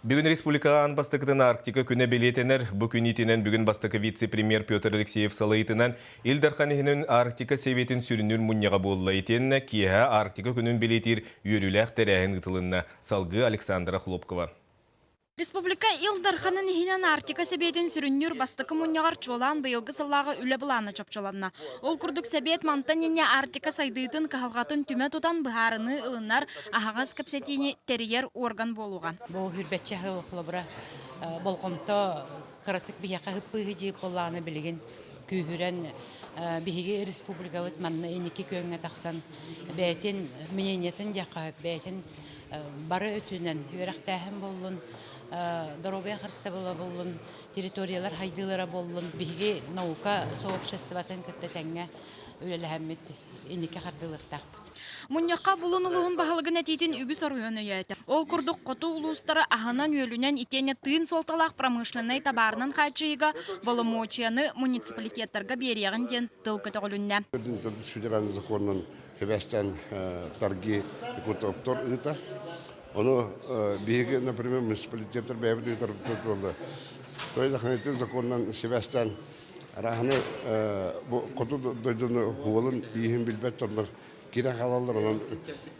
Бүгін республикаға бастықытын Арктика күні белетенер, бұл күн итінен бүгін бастықы вице-премьер Петр Алексеев салайтынан Илдарханығының Арктика севетін сүрінір мұнняға болыла етеніне киеға Арктика күнін белетер үйріләқ тәрәхін ұтылынна салғы Александра Хлопкова. Республика Илдарханын хинен Арктика себетін сүріннүр бастықы мұньяғар чолан бұйылғы сыллағы үлі бұланы чопчоланна. Ол күрдік себет мантанене Арктика сайдыйтын кахалғатын түмә тұтан бұхарыны ылынар ағағыз кәпсетіне терьер орган болуға. Бұл хүрбәтчі қылыбыра болғымта қыраттық бияқа хыппығы жиып болағаны білген күйірен биһиги республика өт манна енеки көңе тақсан бәйтен мнениетін жақа бәйтен бары өтінен үйрақтәхін болын дорогая харста бола болын территориялар хайдылара болын биһиги наука сообществотын кыттатаңга үлеләһәммит енеки хардылыктакпыт. Мұньяққа бұлын ұлығын бағалығын әтейтін үгі сарыйын өйәді. Ол күрдік қоту ұлыстары ағынан өлінен итене тыын солталақ промышленный табарынан қайчыйға болымочияны муниципалитеттерға берияғын ден тыл көті қолынна. Федеральный законның хебәстен торги кутоптор ыта. Оны биһиги, например, муниципалитеттер бәйбіт ыта болды. Той заханетін законның хебәстен раханы қоту дойдыны хуылын биһин билбет тондар кирен халалар онан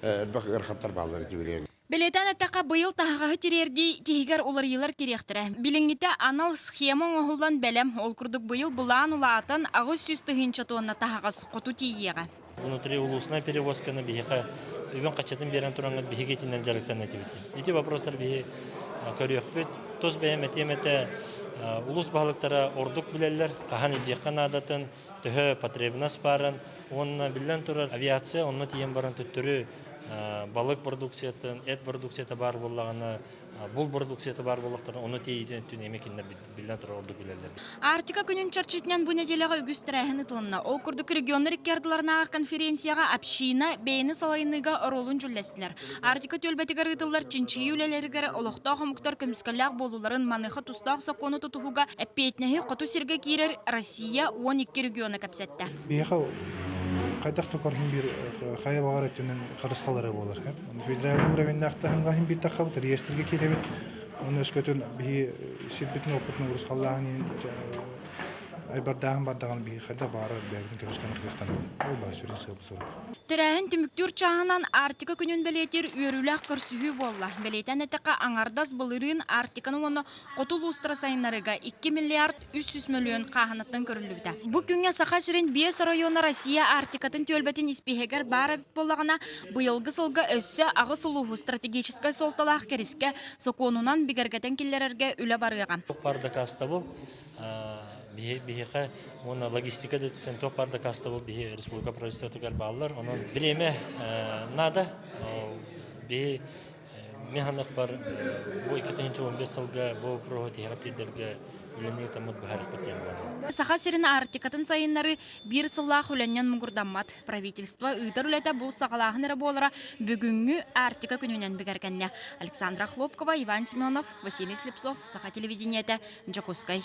әлбәқ ырхаттар баллары тибирен. Белетен әттәқа бұйыл тағағы терерді тегігер олар елар керектірі. Біліңгіте анал схема оғылдан бәлем ол күрдік бұйыл бұлан ұлаатын ағыз сүсті ғынча туынна тағағыз қоту тейеға. Внутри улусная перевозка на бихиха, ивен качатын берен турангат бихигетинен жарыктан этибите. Эти вопростар бихи көрөкпүт, тоз бәйем этемете улус бахалыктара ордук билелер, кахан илжеккан адатын, төһө потребнас барын, онна билен турар авиация, онна тиен барын төттөрү балык продукциятын, эт продукцията бар боллагана, бул продукцията бар боллактарын оны тейден түн эмекинде билен турар ордук билелер. Арктика күнін чарчитнен бұ неделеға үгістірәхін ұтылына. Ол күрдік регионы рекерділарына конференцияға апшина бейіні салайыныға оролын жүллестілер. Арктика төлбәтігер ұтылар чинчи үлелерігер олықта қомықтар көміскалақ болуларын маныға тұстақ сақоны тұтығуға әппейтнеғі қоту сірге кейрер Россия 12 регионы кәпсетті. Қайдақ тұқархын бір қайы бағар өттінің қырысқалары болыр. Федеральный уровенде ақтағын ғахын бейт таққабыт, реестрге келебет. Оны өскөтін бейі сетбетін опытының ұрысқалағын айбардағын бардағын бейі қайда бағары бәйбдің көміскен ұрқықтаны. Ол ба сүрін сығып сұры. Тірәхін түміктүр чағынан Арктика күнін бәлетер үйіріләқ көрсігі болла. Бәлетен әтіқа аңардас бұлырын Арктиканың оны қотыл ұстыра сайынарыға 2 миллиард 300 миллион қағанаттан көрілуді. Бұл күнге сақа сірін 5 районы Россия Арктикатын төлбәтін іспехегер бары болағына бұйылғы сылғы өссі ағы сұлуғы стратегическай солталақ керіске соқонынан бігергетен келлерерге үлі барыған. Бихиқа, оны логистика дөттен тоқ барды каста бол, бихи республика правительствоты балалар, оның білеме нада, бихи механық бар, бұл 2015 сылға, бұл проғыт еғартидерге үлінеге тамыд бұхарық бітен боланы. Саха сирин Арктикатын сайынлары бір сыллақ үләнен мұңғырдаммат. Правительство ұйдар үләті бұл сағалағын әрі болыра бүгінгі Арктика күнінен бігергенне. Александра Хлопкова, Иван Семенов, Василий Слепцов, Саха телевидениеті, Джакускай.